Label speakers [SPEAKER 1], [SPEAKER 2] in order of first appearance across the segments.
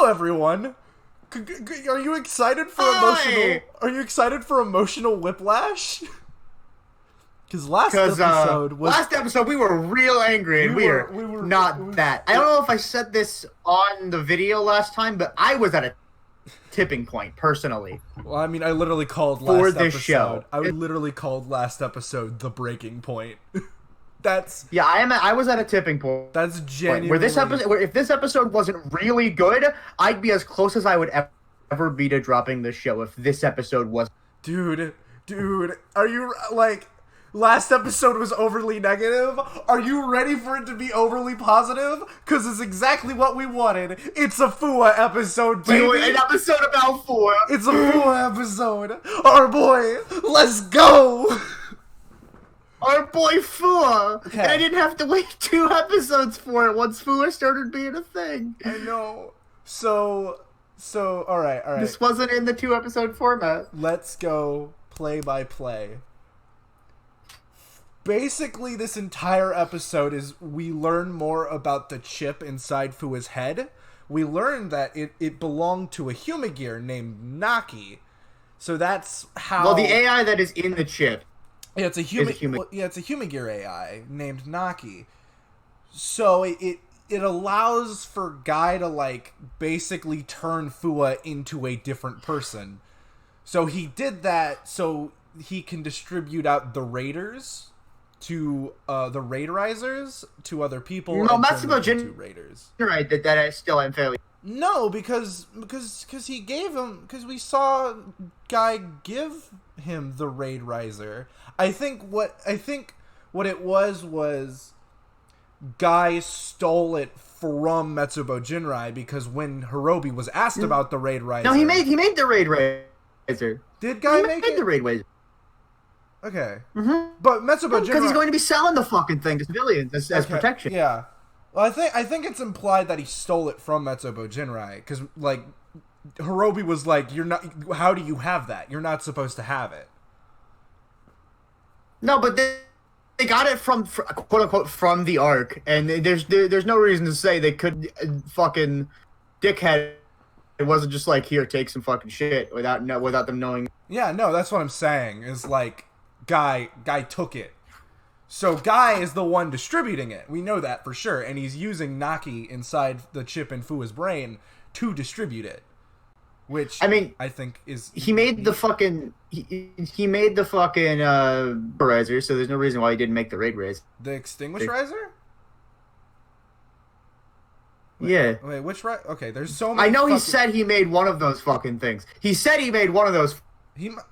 [SPEAKER 1] Hello, everyone. Are you excited for emotional? Are you excited for emotional whiplash? Because last episode
[SPEAKER 2] we were real angry, and we were not that. I don't know if I said this on the video last time, but I was at a tipping point personally.
[SPEAKER 1] Well, I mean, I literally called last episode. I literally called last episode the breaking point.
[SPEAKER 2] I was at a tipping point.
[SPEAKER 1] That's genuinely
[SPEAKER 2] where if this episode wasn't really good, I'd be as close as I would ever be to dropping the show if this episode was.
[SPEAKER 1] Dude, are you like? Last episode was overly negative. Are you ready for it to be overly positive? Because it's exactly what we wanted. It's a Fuwa episode, baby.
[SPEAKER 2] An episode about Fuwa.
[SPEAKER 1] It's a Fuwa episode. Our boy, let's go.
[SPEAKER 2] Our boy Fuwa. Okay. And I didn't have to wait 2 episodes for it once Fuwa started being a thing.
[SPEAKER 1] I know. So, all right.
[SPEAKER 2] This wasn't in the 2-episode format.
[SPEAKER 1] Let's go play by play. Basically, this entire episode is we learn more about the chip inside Fuwa's head. We learn that it belonged to a Humagear named Naki. So that's how...
[SPEAKER 2] Well, the AI that is in the chip...
[SPEAKER 1] Yeah, it's a Humagear AI named Naki. So it allows for Guy to, like, basically turn Fuwa into a different person. So he did that so he can distribute out the Raiders... to the Raiderizers to other people.
[SPEAKER 2] No, Matsumo
[SPEAKER 1] Raiders.
[SPEAKER 2] You're right. That I still am fairly.
[SPEAKER 1] No, because he gave him, because we saw Guy give him the Raiderizer. I think what it was Guy stole it from Metsubo Jinrai because when Hirobi was asked about the Raiderizer.
[SPEAKER 2] No, he made the Raiderizer.
[SPEAKER 1] Did Guy make it?
[SPEAKER 2] The Raiderizer.
[SPEAKER 1] Okay. Mm-hmm. But Metsubo Jinrai...
[SPEAKER 2] Because he's going to be selling the fucking thing to civilians as protection.
[SPEAKER 1] Yeah. Well, I think it's implied that he stole it from Metsubo Jinrai. Because, like, Hirobi was like, "You're not... How do you have that? You're not supposed to have it."
[SPEAKER 2] No, but they got it from, quote-unquote, from the Ark. And there's no reason to say they could fucking dickhead. It wasn't just like, here, take some fucking shit without them knowing.
[SPEAKER 1] Yeah, no, that's what I'm saying. Is like... Guy took it. So Guy is the one distributing it. We know that for sure. And he's using Naki inside the chip in Fuwa's brain to distribute it. Which, I mean, I think is...
[SPEAKER 2] He made the fucking... He made the fucking Riser, so there's no reason why he didn't make the Raid Raise.
[SPEAKER 1] The Extinguish Riser?
[SPEAKER 2] Yeah.
[SPEAKER 1] Wait, which right? Okay, there's so many...
[SPEAKER 2] I know he said he made one of those fucking things. He said he made one of those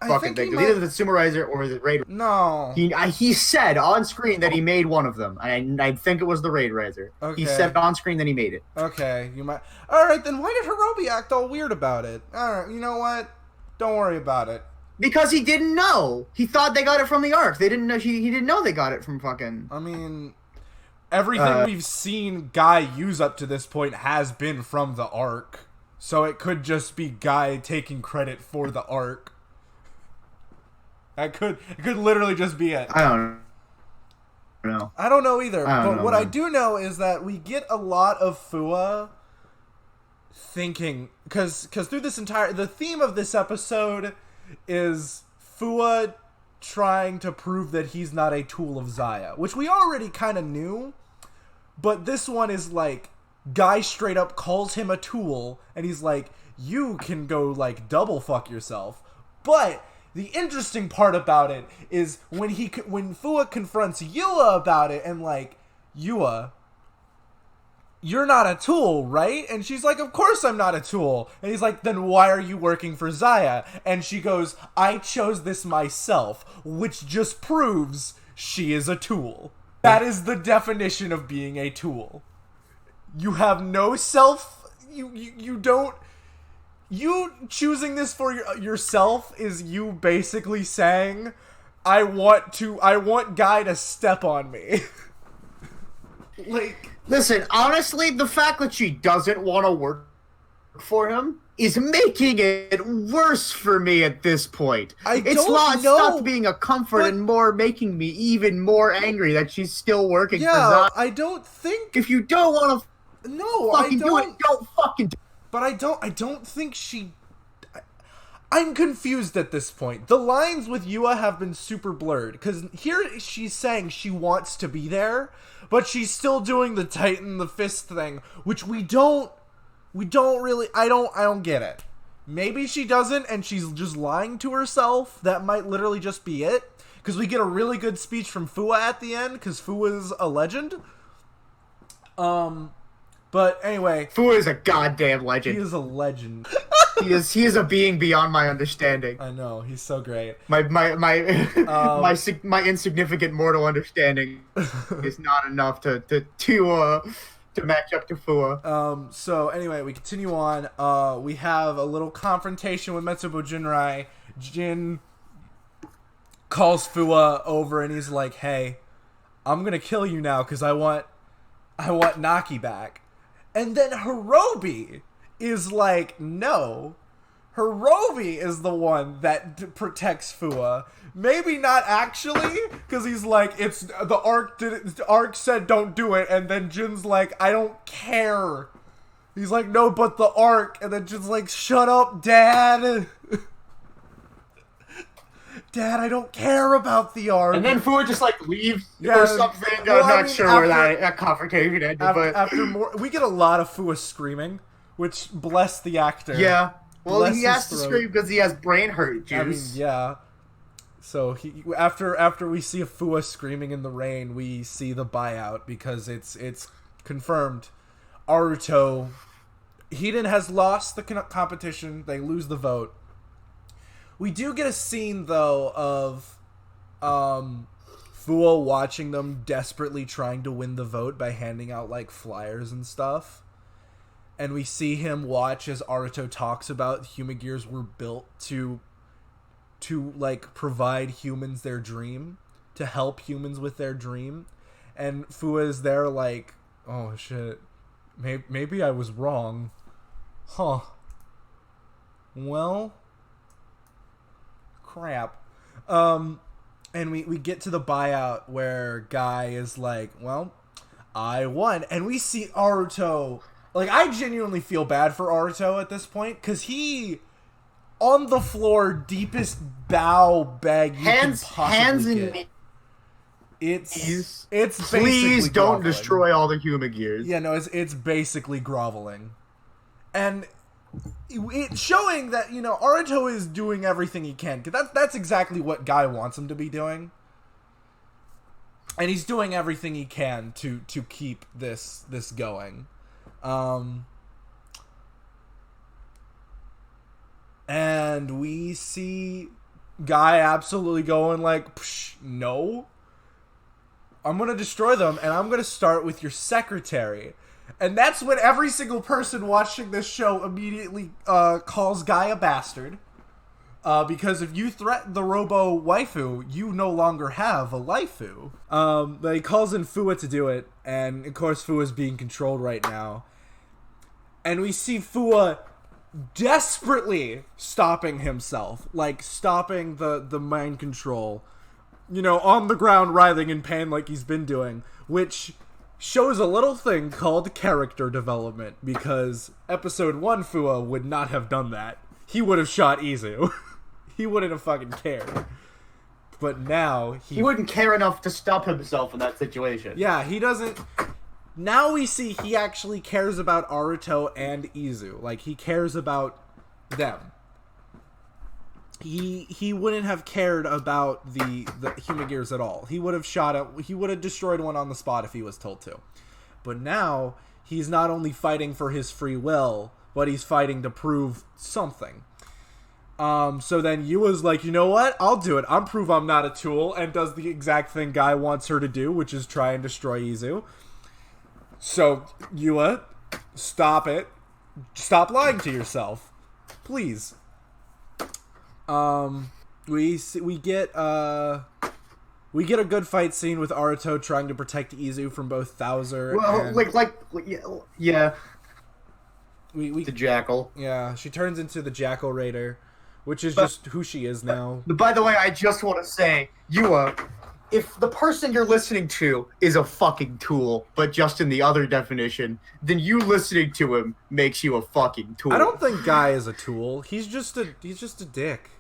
[SPEAKER 2] fucking things. Either the Sumerizer or the Raider.
[SPEAKER 1] No.
[SPEAKER 2] He said on screen that he made one of them. And I think it was the Raiderizer. Okay. He said on screen that he made it.
[SPEAKER 1] Okay, you might... Alright, then why did Hirobi act all weird about it? Alright, you know what? Don't worry about it.
[SPEAKER 2] Because he didn't know. He thought they got it from the Ark. They didn't know. He didn't know they got it from fucking...
[SPEAKER 1] I mean... Everything we've seen Guy use up to this point has been from the Ark. So it could just be Guy taking credit for the Ark. It could literally just be it.
[SPEAKER 2] I don't know.
[SPEAKER 1] I don't know either. But what I do know is that we get a lot of Fuwa thinking... Because through this entire... The theme of this episode is Fuwa trying to prove that he's not a tool of Zaya. Which we already kind of knew. But this one is like... Guy straight up calls him a tool. And he's like, you can go like double fuck yourself. But... The interesting part about it is when Fuwa confronts Yua about it and like, Yua, you're not a tool, right? And she's like, of course I'm not a tool. And he's like, then why are you working for Zaya? And she goes, I chose this myself, which just proves she is a tool. That is the definition of being a tool. You have no self, you don't... You choosing this for yourself is you basically saying, I want Guy to step on me. Like,
[SPEAKER 2] listen, honestly, the fact that she doesn't want to work for him is making it worse for me at this point. It's stopped being a comfort and more making me even more angry that she's still working for Zaya.
[SPEAKER 1] I don't think...
[SPEAKER 2] If you don't want to
[SPEAKER 1] do it,
[SPEAKER 2] don't fucking do it.
[SPEAKER 1] But I don't think she... I'm confused at this point. The lines with Yua have been super blurred, because here she's saying she wants to be there, but she's still doing the tighten the fist thing, which we don't really... I don't get it. Maybe she doesn't, and she's just lying to herself. That might literally just be it. Because we get a really good speech from Fuwa at the end, because Fuwa's a legend. But anyway...
[SPEAKER 2] Fuwa is a goddamn legend.
[SPEAKER 1] He is a legend.
[SPEAKER 2] He is a being beyond my understanding.
[SPEAKER 1] I know, he's so great.
[SPEAKER 2] My insignificant mortal understanding is not enough to match up to Fuwa.
[SPEAKER 1] So anyway, we continue on. We have a little confrontation with Metsubo Jinrai. Jin calls Fuwa over and he's like, "Hey, I'm gonna kill you now because I want Naki back." And then Hirobi is like, "No." Hirobi is the one that protects Fuwa. Maybe not actually, because he's like, it's the arc said don't do it, and then Jin's like, I don't care. He's like, no, but the arc, and then Jin's like, shut up, Dad. Dad, I don't care about the arc.
[SPEAKER 2] And then Fuwa just like leaves or something. Well, I'm not sure where that confrontation ended, but
[SPEAKER 1] after more, we get a lot of Fuwa screaming, which bless the actor.
[SPEAKER 2] Yeah. Well, he has to scream because he has brain hurt juice.
[SPEAKER 1] I mean, yeah. So after we see a Fuwa screaming in the rain, we see the buyout because it's confirmed. Aruto, Hiden has lost the competition. They lose the vote. We do get a scene though of Fuwa watching them desperately trying to win the vote by handing out like flyers and stuff. And we see him watch as Aruto talks about human gears were built to like provide humans their dream, to help humans with their dream. And Fuwa is there like, oh shit, maybe I was wrong. Huh. Well, crap. And we get to the buyout where Guy is like, well, I won. And we see Aruto... Like, I genuinely feel bad for Aruto at this point, because he, on the floor, deepest bow beg you can possibly get. It's basically
[SPEAKER 2] please don't
[SPEAKER 1] groveling.
[SPEAKER 2] destroy all the human gears.
[SPEAKER 1] Yeah, no, it's basically groveling. And it's showing that, you know, Aruto is doing everything he can, because that's exactly what Guy wants him to be doing. And he's doing everything he can to keep this going. And we see Guy absolutely going like, no, I'm gonna destroy them, and I'm gonna start with your secretary. And that's when every single person watching this show immediately calls Guy a bastard, because if you threaten the robo waifu, you no longer have a waifu. But he calls in Fuwa to do it, and of course Fuwa's being controlled right now. And we see Fuwa desperately stopping himself. Like, stopping the mind control. You know, on the ground writhing in pain like he's been doing. Which shows a little thing called character development. Because episode 1 Fuwa would not have done that. He would have shot Izu. He wouldn't have fucking cared. But now
[SPEAKER 2] he wouldn't care enough to stop himself in that situation.
[SPEAKER 1] Yeah, he doesn't... Now we see he actually cares about Aruto and Izu. Like, he cares about them. He wouldn't have cared about the human gears at all. He would have destroyed one on the spot if he was told to. But now, he's not only fighting for his free will, but he's fighting to prove something. So then Yua's like, you know what? I'll do it. I'll prove I'm not a tool, and does the exact thing Guy wants her to do, which is try and destroy Izu. So, Yua, stop it. Stop lying to yourself. Please. We get a good fight scene with Aruto trying to protect Izu from both Thouser
[SPEAKER 2] and... yeah. The Jackal.
[SPEAKER 1] Yeah, she turns into the Jackal Raider, which is just who she is now.
[SPEAKER 2] By the way, I just want to say, Yua if the person you're listening to is a fucking tool, but just in the other definition, then you listening to him makes you a fucking tool.
[SPEAKER 1] I don't think Guy is a tool. He's just a dick.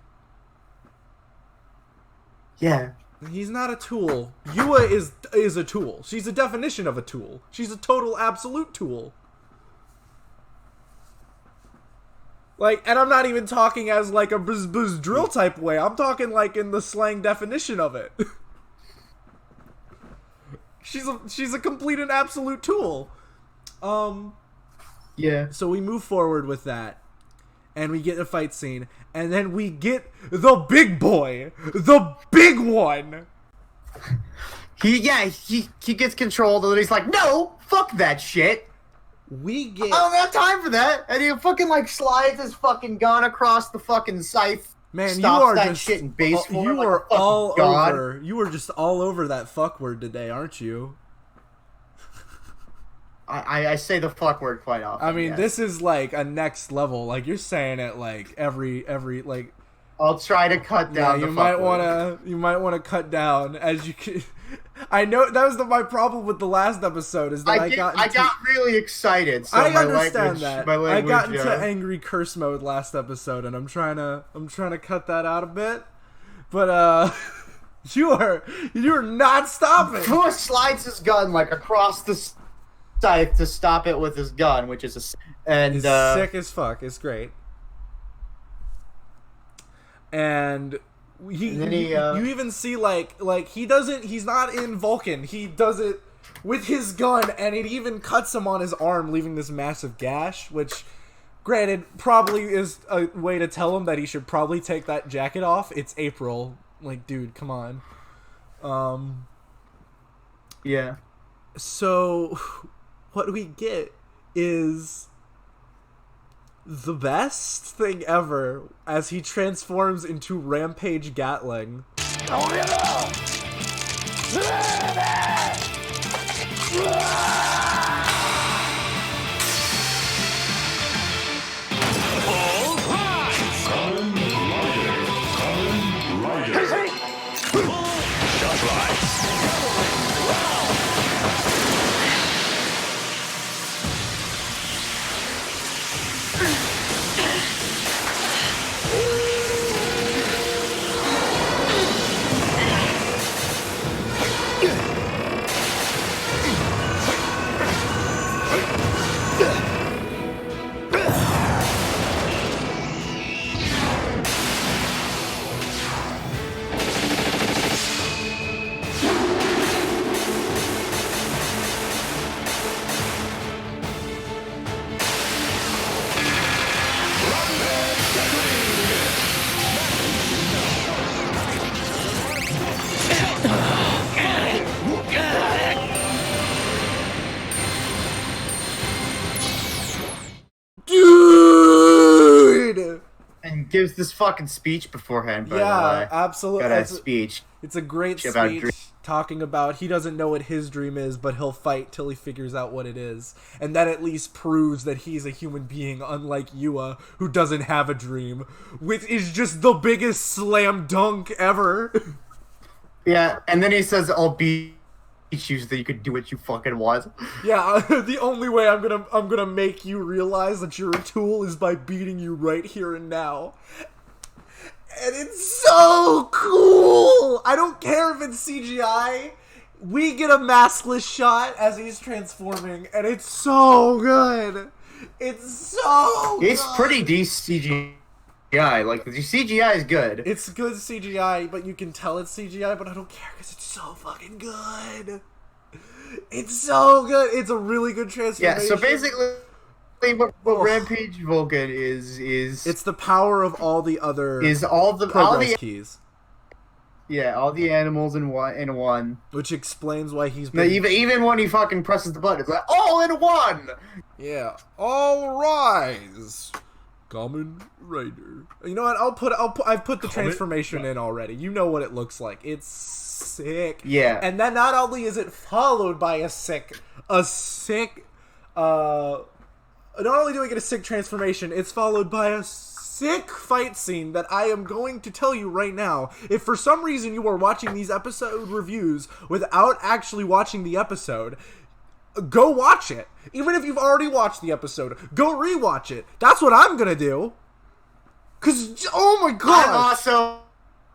[SPEAKER 2] Yeah.
[SPEAKER 1] He's not a tool. Yua is a tool. She's a definition of a tool. She's a total absolute tool. Like, and I'm not even talking as like a buzz drill type way. I'm talking like in the slang definition of it. She's a complete and absolute tool.
[SPEAKER 2] Yeah.
[SPEAKER 1] So we move forward with that, and we get a fight scene, and then we get the big boy, the big one.
[SPEAKER 2] He gets controlled, and then he's like, "No, fuck that shit."
[SPEAKER 1] We get.
[SPEAKER 2] I don't have time for that, and he fucking like slides his fucking gun across the fucking scythe.
[SPEAKER 1] Man,
[SPEAKER 2] stops
[SPEAKER 1] you are
[SPEAKER 2] that
[SPEAKER 1] just
[SPEAKER 2] shit in base form.
[SPEAKER 1] You
[SPEAKER 2] like
[SPEAKER 1] are all
[SPEAKER 2] god.
[SPEAKER 1] over. You were just all over that fuck word today, aren't you?
[SPEAKER 2] I say the fuck word quite often.
[SPEAKER 1] I mean,
[SPEAKER 2] yes.
[SPEAKER 1] This is like a next level. Like you're saying it like every like.
[SPEAKER 2] I'll try to cut down.
[SPEAKER 1] Yeah,
[SPEAKER 2] you might
[SPEAKER 1] wanna cut down as you can. I know that was my problem with the last episode is that I got
[SPEAKER 2] really excited. So
[SPEAKER 1] I
[SPEAKER 2] my
[SPEAKER 1] understand that.
[SPEAKER 2] My language,
[SPEAKER 1] I got into angry curse mode last episode, and I'm trying to cut that out a bit. But you're not stopping.
[SPEAKER 2] Fuwa slides his gun like across the scythe to stop it with his gun, which is sick
[SPEAKER 1] as fuck. It's great. And you even see like he's not in Vulcan. He does it with his gun, and it even cuts him on his arm, leaving this massive gash, which granted probably is a way to tell him that he should probably take that jacket off. It's April. Like, dude, come on.
[SPEAKER 2] Yeah.
[SPEAKER 1] So what we get is the best thing ever as he transforms into Rampage Gatling.
[SPEAKER 2] And gives this fucking speech beforehand. By the way.
[SPEAKER 1] Absolutely.
[SPEAKER 2] Got a speech.
[SPEAKER 1] It's a great speech talking about he doesn't know what his dream is, but he'll fight till he figures out what it is, and that at least proves that he's a human being, unlike Yua, who doesn't have a dream, which is just the biggest slam dunk ever.
[SPEAKER 2] Yeah, and then he says, "I'll beat you so that you can do what you fucking want."
[SPEAKER 1] Yeah, the only way I'm gonna make you realize that you're a tool is by beating you right here and now. And it's so cool! I don't care if it's CGI. We get a maskless shot as he's transforming, and it's so good. It's so good.
[SPEAKER 2] It's pretty decent CGI. Like, the CGI is good.
[SPEAKER 1] It's good CGI, but you can tell it's CGI, but I don't care because it's so fucking good. It's so good. It's a really good transformation.
[SPEAKER 2] Yeah, so basically what Rampage Vulcan is
[SPEAKER 1] it's the power of all the other
[SPEAKER 2] all the
[SPEAKER 1] keys.
[SPEAKER 2] Yeah, all the animals in one.
[SPEAKER 1] Which explains why he's been...
[SPEAKER 2] even when he fucking presses the button, it's like all in one.
[SPEAKER 1] Yeah, all rise, Kamen Rider. You know what? I've put the transformation in already. You know what it looks like. It's sick.
[SPEAKER 2] Yeah,
[SPEAKER 1] and then not only is it followed by a sick. Not only do we get a sick transformation, it's followed by a sick fight scene that I am going to tell you right now. If for some reason you are watching these episode reviews without actually watching the episode, go watch it. Even if you've already watched the episode, go rewatch it. That's what I'm gonna do. Cause, oh my god!
[SPEAKER 2] I'm also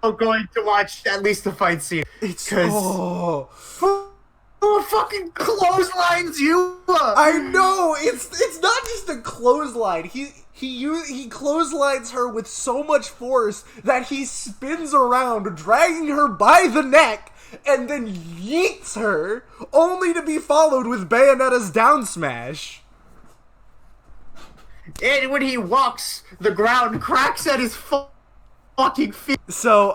[SPEAKER 2] going to watch at least the fight scene.
[SPEAKER 1] It's oh,
[SPEAKER 2] fucking clotheslines you.
[SPEAKER 1] I know it's not just a clothesline. He clotheslines her with so much force that he spins around, dragging her by the neck, and then yeets her, only to be followed with Bayonetta's down smash.
[SPEAKER 2] And when he walks, the ground cracks at his fucking feet.
[SPEAKER 1] So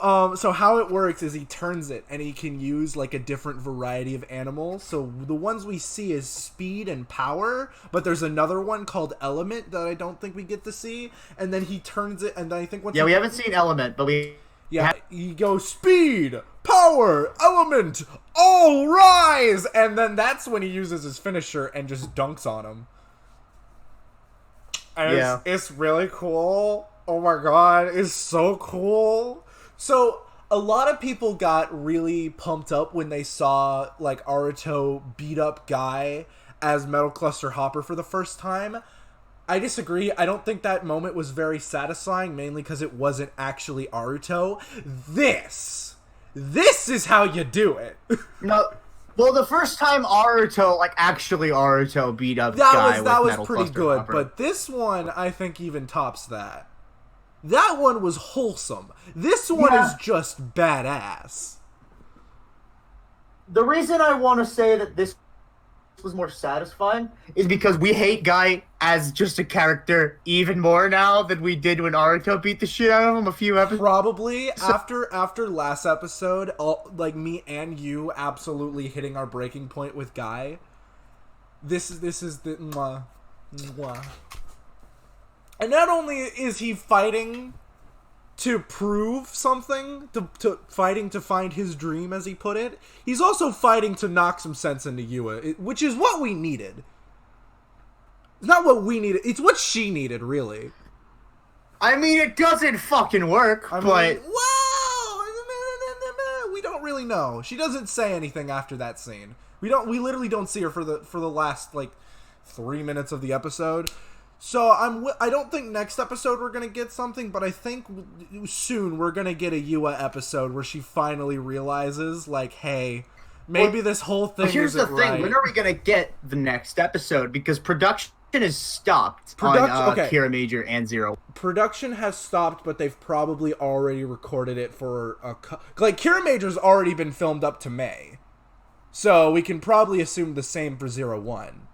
[SPEAKER 1] how it works is he turns it, and he can use like a different variety of animals. So the ones we see is speed and power, but there's another one called element that I don't think we get to see. And then he turns it, and then I think
[SPEAKER 2] we haven't seen element, but
[SPEAKER 1] he goes speed, power, element, all rise, and then that's when he uses his finisher and just dunks on him. And it's really cool. Oh my god, it's so cool. So, a lot of people got really pumped up when they saw, like, Aruto beat up Guy as Metal Cluster Hopper for the first time. I disagree. I don't think that moment was very satisfying, mainly because it wasn't actually Aruto. This is how you do it.
[SPEAKER 2] No. Well, the first time Aruto beat up Guy
[SPEAKER 1] that was
[SPEAKER 2] Metal
[SPEAKER 1] pretty
[SPEAKER 2] Cluster
[SPEAKER 1] good,
[SPEAKER 2] Hopper.
[SPEAKER 1] but this one I think even tops that. That one was wholesome. This one is just badass.
[SPEAKER 2] The reason I want to say that this was more satisfying is because we hate Guy as just a character even more now than we did when Aruto beat the shit out of him a few episodes.
[SPEAKER 1] Probably after last episode, like me and you absolutely hitting our breaking point with Guy. This is the mwah. And not only is he fighting to prove something, to fighting to find his dream, as he put it, he's also fighting to knock some sense into Yua, which is what we needed. It's not what we needed, it's what she needed, really.
[SPEAKER 2] I mean, it doesn't fucking work, but...
[SPEAKER 1] Whoa! We don't really know. She doesn't say anything after that scene. We literally don't see her for the last, like, 3 minutes of the episode. So I don't think next episode we're gonna get something, but I think soon we're gonna get a Yua episode where she finally realizes, like, hey, maybe this whole thing isn't right. Here's the thing:
[SPEAKER 2] when are we gonna get the next episode? Because production is stopped on Kira Major and Zero.
[SPEAKER 1] Production has stopped, but they've probably already recorded it for like Kira Major's already been filmed up to May, so we can probably assume the same for 01.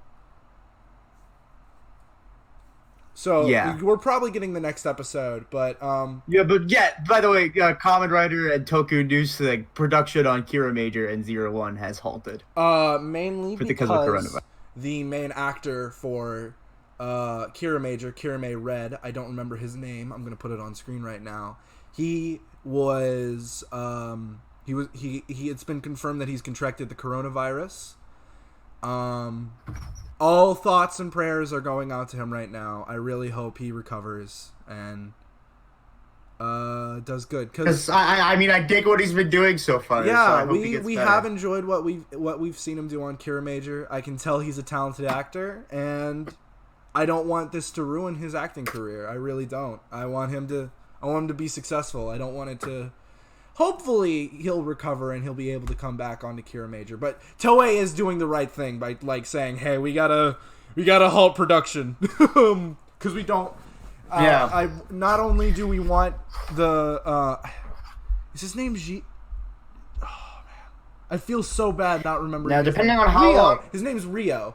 [SPEAKER 1] So, we're probably getting the next episode, but... by
[SPEAKER 2] the way, Kamen Rider and Toku News, the production on Kira Major and 01 has halted.
[SPEAKER 1] Mainly because of coronavirus. The main actor for Kira Major, Kirame Red, I don't remember his name, I'm going to put it on screen right now. It's been confirmed that he's contracted the coronavirus. All thoughts and prayers are going out to him right now. I really hope he recovers and does good. Because
[SPEAKER 2] I mean, I dig what he's been doing so far.
[SPEAKER 1] Yeah,
[SPEAKER 2] so
[SPEAKER 1] we have enjoyed what we've seen him do on Kira Major. I can tell he's a talented actor, and I don't want this to ruin his acting career. I really don't. I want him to be successful. I don't want it to. Hopefully he'll recover and he'll be able to come back onto Kira Major. But Toei is doing the right thing by, like, saying, "Hey, we gotta halt production because we don't." Not only do we want the is his name G? Oh man, I feel so bad not remembering.
[SPEAKER 2] Now, depending on how long,
[SPEAKER 1] his name's Rio.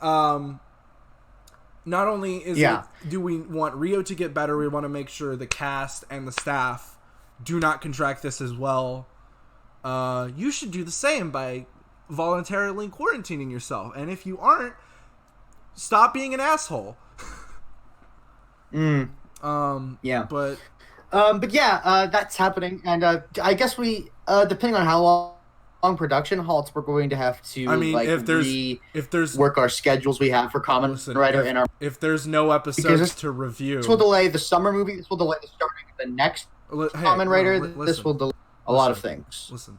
[SPEAKER 1] Not only do we want Rio to get better, we want to make sure the cast and the staff do not contract this as well. You should do the same by voluntarily quarantining yourself. And if you aren't, stop being an asshole.
[SPEAKER 2] But that's happening. And I guess we, depending on how production halts, we're going to have to
[SPEAKER 1] if there's
[SPEAKER 2] work our schedules we have for Kamen Rider and our
[SPEAKER 1] if there's no episodes to review,
[SPEAKER 2] this will delay the summer movie. This will delay the starting of the next Kamen Rider. This will delay a lot of things.
[SPEAKER 1] Listen,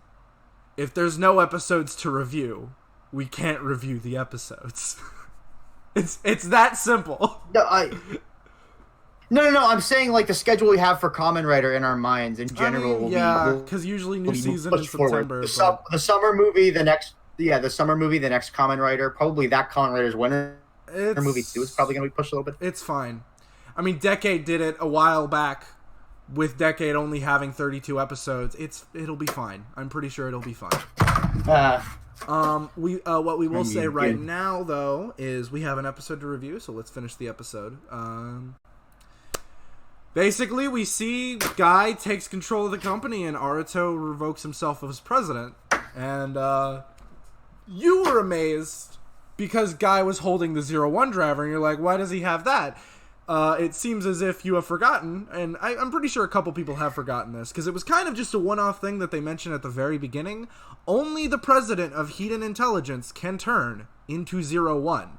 [SPEAKER 1] if there's no episodes to review, we can't review the episodes. It's that simple.
[SPEAKER 2] No. I'm saying like the schedule we have for Kamen Rider in our minds in general will be
[SPEAKER 1] because usually new season in September.
[SPEAKER 2] The summer movie, the next Kamen Rider, probably that Kamen Rider's winter movie too is probably going to be pushed a little bit.
[SPEAKER 1] It's fine. I mean, Decade did it a while back with Decade only having 32 episodes. It'll be fine. I'm pretty sure it'll be fine. What we will say right now though is we have an episode to review, so let's finish the episode. Basically, we see Guy takes control of the company and Aruto revokes himself as president. And you were amazed because Guy was holding the 01 driver, and you're like, why does he have that? It seems as if you have forgotten, and I'm pretty sure a couple people have forgotten this, because it was kind of just a one-off thing that they mentioned at the very beginning. Only the president of Hidden Intelligence can turn into 01.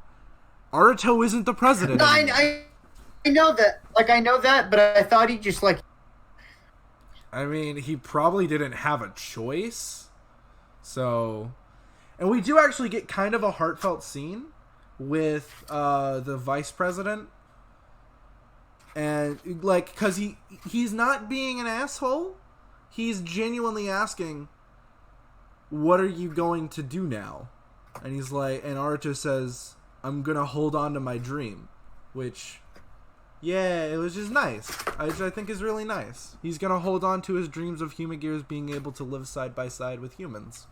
[SPEAKER 1] Aruto isn't the president anymore.
[SPEAKER 2] I know that. I know that, but I thought he just,
[SPEAKER 1] I mean, he probably didn't have a choice. So... And we do actually get kind of a heartfelt scene with the vice president. And, because he's not being an asshole. He's genuinely asking, what are you going to do now? And he's like, and Aruto says, I'm going to hold on to my dream. Which... yeah, it was just nice. I think is really nice. He's gonna hold on to his dreams of Humagears being able to live side by side with humans,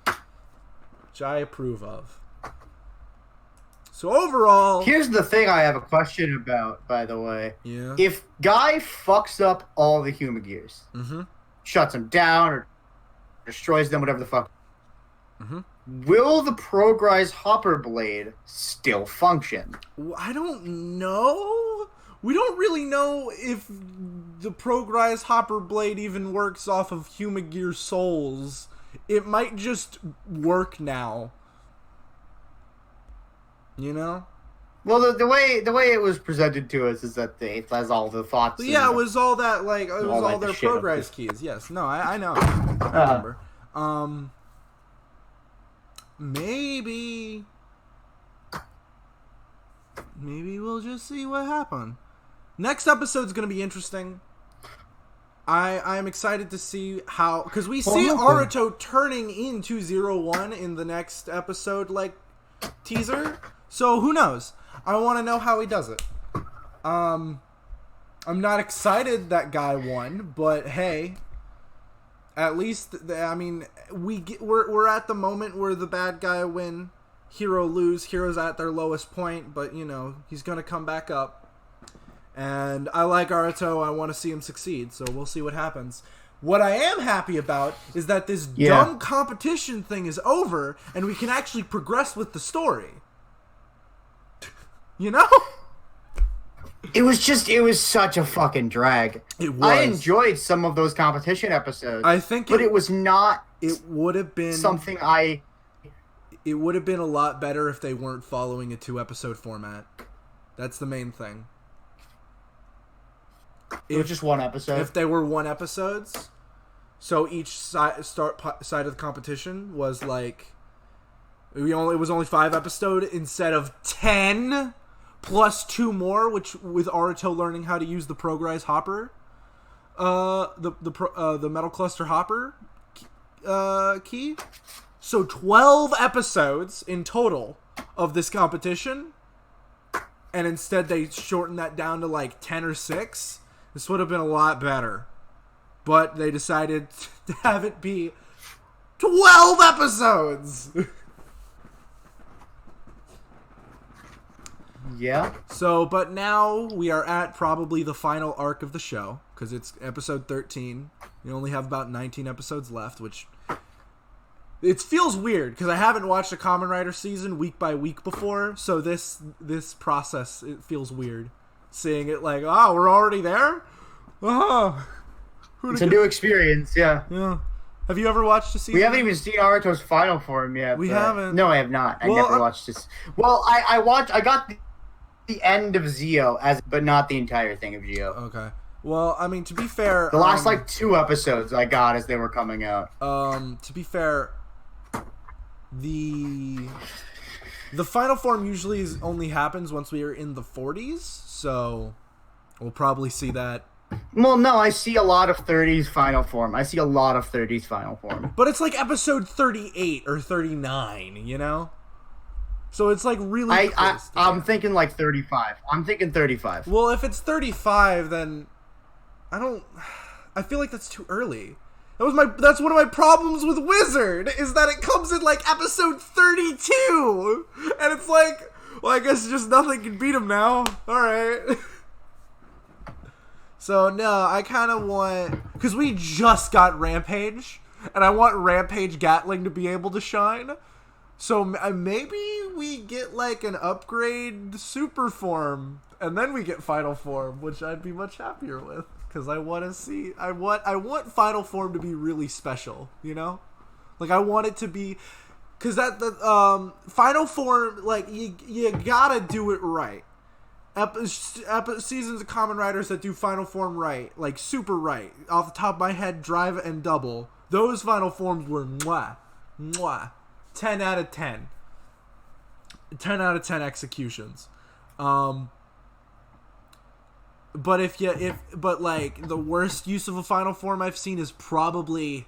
[SPEAKER 1] which I approve of. So overall,
[SPEAKER 2] here's the thing I have a question about, by the way.
[SPEAKER 1] Yeah.
[SPEAKER 2] If Guy fucks up all the Humagears, shuts them down or destroys them, whatever the fuck, will the Progrise Hopper Blade still function?
[SPEAKER 1] I don't know. We don't really know if the Progrise Hopper Blade even works off of Humagear souls. It might just work now. You know?
[SPEAKER 2] Well, the way it was presented to us is that it has all the thoughts.
[SPEAKER 1] Yeah, it was all that, it was all their Progrise keys. Yes, no, I know. I remember. Maybe we'll just see what happens. Next episode's going to be interesting. I'm excited to see how... because we see Aruto turning into 01 in the next episode, teaser. So, who knows? I want to know how he does it. I'm not excited that Guy won, but hey... at least, I mean, we're at the moment where the bad guy win, hero lose. Hero's at their lowest point, but, he's going to come back up. And I like Aruto. I want to see him succeed, so we'll see what happens. What I am happy about is that this dumb competition thing is over, and we can actually progress with the story.
[SPEAKER 2] It was such a fucking drag.
[SPEAKER 1] It was.
[SPEAKER 2] I enjoyed some of those competition episodes. But it was not.
[SPEAKER 1] It would have been
[SPEAKER 2] something
[SPEAKER 1] It would have been a lot better if they weren't following a 2-episode format. That's the main thing.
[SPEAKER 2] It was just one episode.
[SPEAKER 1] If they were 1 episodes, so each side of the competition was it was only 5 episodes instead of 10. Plus 2 more, which with Aruto learning how to use the Progrise Hopper, the Metal Cluster Hopper key. So 12 episodes in total of this competition, and instead they shortened that down to 10 or 6. This would have been a lot better, but they decided to have it be 12 episodes.
[SPEAKER 2] Yeah.
[SPEAKER 1] So, but now we are at probably the final arc of the show, because it's episode 13. We only have about 19 episodes left, which... it feels weird, because I haven't watched a Kamen Rider season week by week before, so this process, it feels weird. Seeing it we're already there? Oh.
[SPEAKER 2] It's a new experience, yeah.
[SPEAKER 1] Yeah. Have you ever watched a season?
[SPEAKER 2] We haven't even seen Aruto's final form yet.
[SPEAKER 1] We haven't.
[SPEAKER 2] No, I have not. I never watched this. Well, I got the end of Zio, but not the entire thing of Zio.
[SPEAKER 1] Okay. Well, I mean, to be fair...
[SPEAKER 2] The last, 2 episodes I got as they were coming out.
[SPEAKER 1] To be fair, the final form usually only happens once we are in the 40s, so we'll probably see that.
[SPEAKER 2] Well, no, I see a lot of 30s final form. But it's like episode
[SPEAKER 1] 38 or 39, you know? So it's like really close.
[SPEAKER 2] I'm thinking 35. I'm thinking 35.
[SPEAKER 1] Well, if it's 35, then I feel like that's too early. That's one of my problems with Wizard, is that it comes in episode 32. And it's like, well, I guess just nothing can beat him now. All right. So no, I kind of want, because we just got Rampage, and I want Rampage Gatling to be able to shine. So maybe we get an upgrade super form, and then we get final form, which I'd be much happier with, because I want to see, I want final form to be really special, you know? I want it to be, because the final form, you gotta do it right. Seasons of Kamen Riders that do final form right, super right, off the top of my head, Drive and Double, those final forms were mwah, mwah, 10 out of 10. 10 out of 10 executions. But the worst use of a final form I've seen is probably,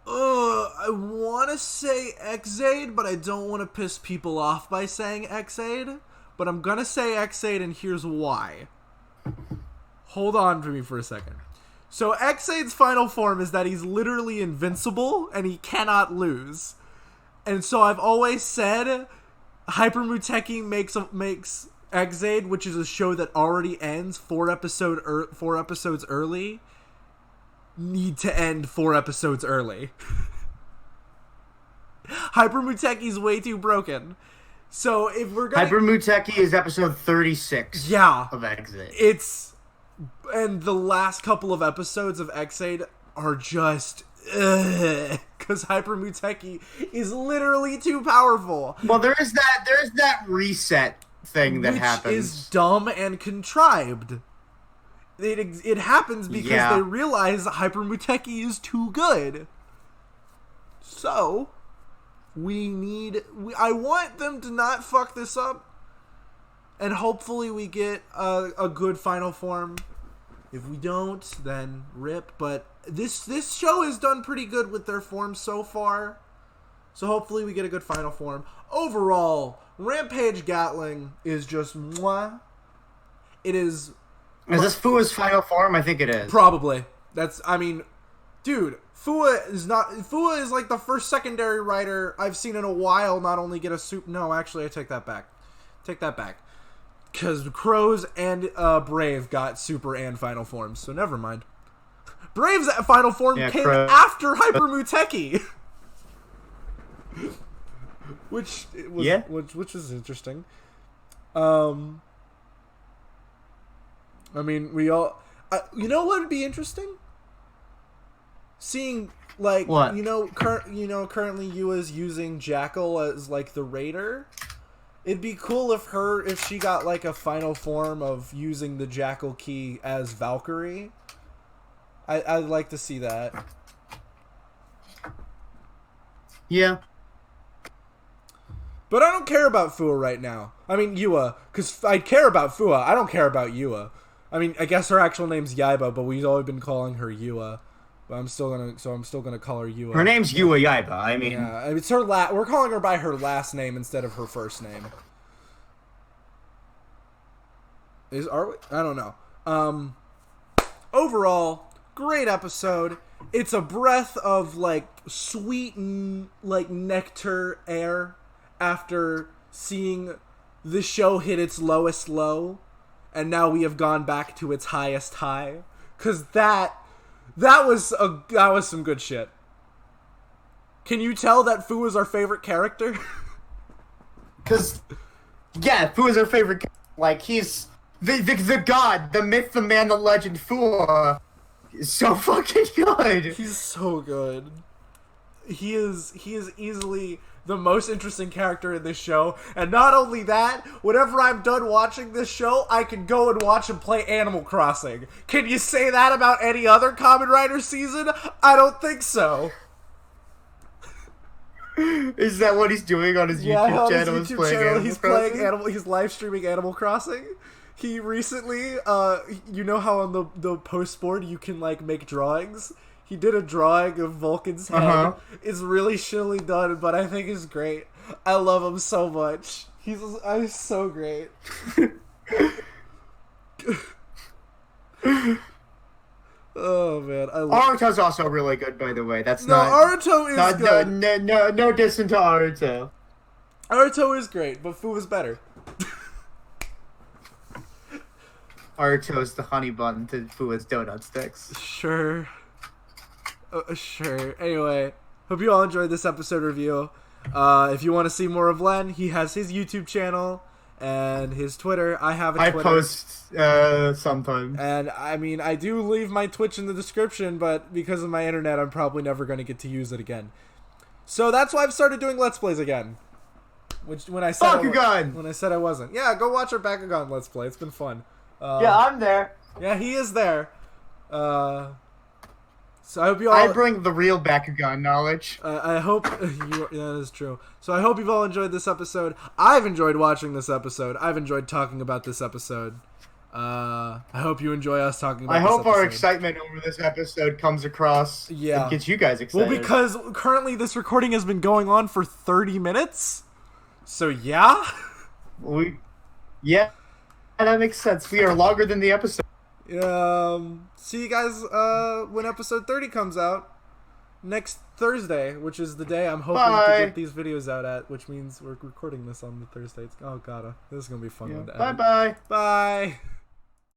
[SPEAKER 1] I want to say X-Aid, but I don't want to piss people off by saying X-Aid. But I'm gonna say X-Aid, and here's why. Hold on for me for a second. So X-Aid's final form is that he's literally invincible, and he cannot lose. And so I've always said Hyper Muteki makes X-Aid, which is a show that already ends 4 episodes early, need to end 4 episodes early. Hyper Muteki's way too broken. So if we're gonna...
[SPEAKER 2] Hyper Muteki is episode 36 of X-Aid.
[SPEAKER 1] And the last couple of episodes of X-Aid are just... because Hyper Muteki is literally too powerful.
[SPEAKER 2] Well, there's that reset thing that happens.
[SPEAKER 1] Which is dumb and contrived. It happens because they realize Hyper Muteki is too good. So... I want them to not fuck this up, and hopefully we get a good final form. If we don't, then rip. But this show has done pretty good with their forms so far, so hopefully we get a good final form. Overall, Rampage Gatling is just mwah. It is.
[SPEAKER 2] Is this Fuwa's final form? I think it is.
[SPEAKER 1] Probably. Dude, Fuwa is the first secondary writer I've seen in a while not only get a soup. No, actually, I take that back. Because Crows and Brave got super and final forms, so never mind. Brave's final form came after Hyper Muteki. which is interesting. We all... you know what would be interesting? Seeing
[SPEAKER 2] what?
[SPEAKER 1] Currently Yua's using Jackal as the raider. It'd be cool if she got a final form of using the Jackal key as Valkyrie. I'd like to see that.
[SPEAKER 2] Yeah.
[SPEAKER 1] But I don't care about Fuwa right now. Yua, because I care about Fuwa. I don't care about Yua. I guess her actual name's Yaiba, but we've always been calling her Yua. But I'm still gonna call her Yua.
[SPEAKER 2] Her name's Yua Yaiba.
[SPEAKER 1] Yeah, it's her we're calling her by her last name instead of her first name. Are we? I don't know. Overall, great episode. It's a breath of sweet nectar air after seeing the show hit its lowest low, and now we have gone back to its highest high. 'Cause that was some good shit. Can you tell that Fu is our favorite character?
[SPEAKER 2] Because, Fu is our favorite. He's the god, the myth, the man, the legend, Fuwa. is so fucking good.
[SPEAKER 1] He's so good. He is easily the most interesting character in this show, and not only that, whenever I'm done watching this show, I can go and watch him play Animal Crossing. Can you say that about any other Kamen Rider season? I don't think so.
[SPEAKER 2] Is that what he's doing on his YouTube channel?
[SPEAKER 1] His YouTube channel, he's live streaming Animal Crossing. He recently, you know how on the post board you can like make drawings? He did a drawing of Vulcan's head. It's really shitty done, but I think it's great. I love him so much. He's so great. Oh man,
[SPEAKER 2] Aruto's also really good, by the way.
[SPEAKER 1] Aruto is good.
[SPEAKER 2] No dissing to Aruto.
[SPEAKER 1] Aruto is great, but Fuwa's better.
[SPEAKER 2] Aruto's the honey bun to Fuwa's donut sticks.
[SPEAKER 1] Sure. Sure. Anyway, hope you all enjoyed this episode review. If you want to see more of Len, he has his YouTube channel and his Twitter. I have a Twitter.
[SPEAKER 2] I post sometimes.
[SPEAKER 1] And I mean, I do leave my Twitch in the description, but because of my internet, I'm probably never going to get to use it again. So that's why I've started doing Let's Plays again. When I said I wasn't. Yeah, go watch our Bakugan Let's Play. It's been fun.
[SPEAKER 2] Yeah, I'm there.
[SPEAKER 1] Yeah, he is there. So I hope you all.
[SPEAKER 2] I bring the real Bakugan knowledge.
[SPEAKER 1] I hope you. Yeah, that is true. So I hope you've all enjoyed this episode. I've enjoyed watching this episode. I've enjoyed talking about this episode. I hope you enjoy us talking about.
[SPEAKER 2] I hope our excitement over this episode comes across. Yeah, and gets you guys excited.
[SPEAKER 1] Well, because currently this recording has been going on for 30 minutes. So yeah.
[SPEAKER 2] Yeah, that makes sense. We are longer than the episode.
[SPEAKER 1] See you guys when episode 30 comes out next Thursday, which is the day I'm hoping to get these videos out at, which means we're recording this on the Thursday. Oh god, this is gonna be fun.
[SPEAKER 2] Bye.
[SPEAKER 1] Bye.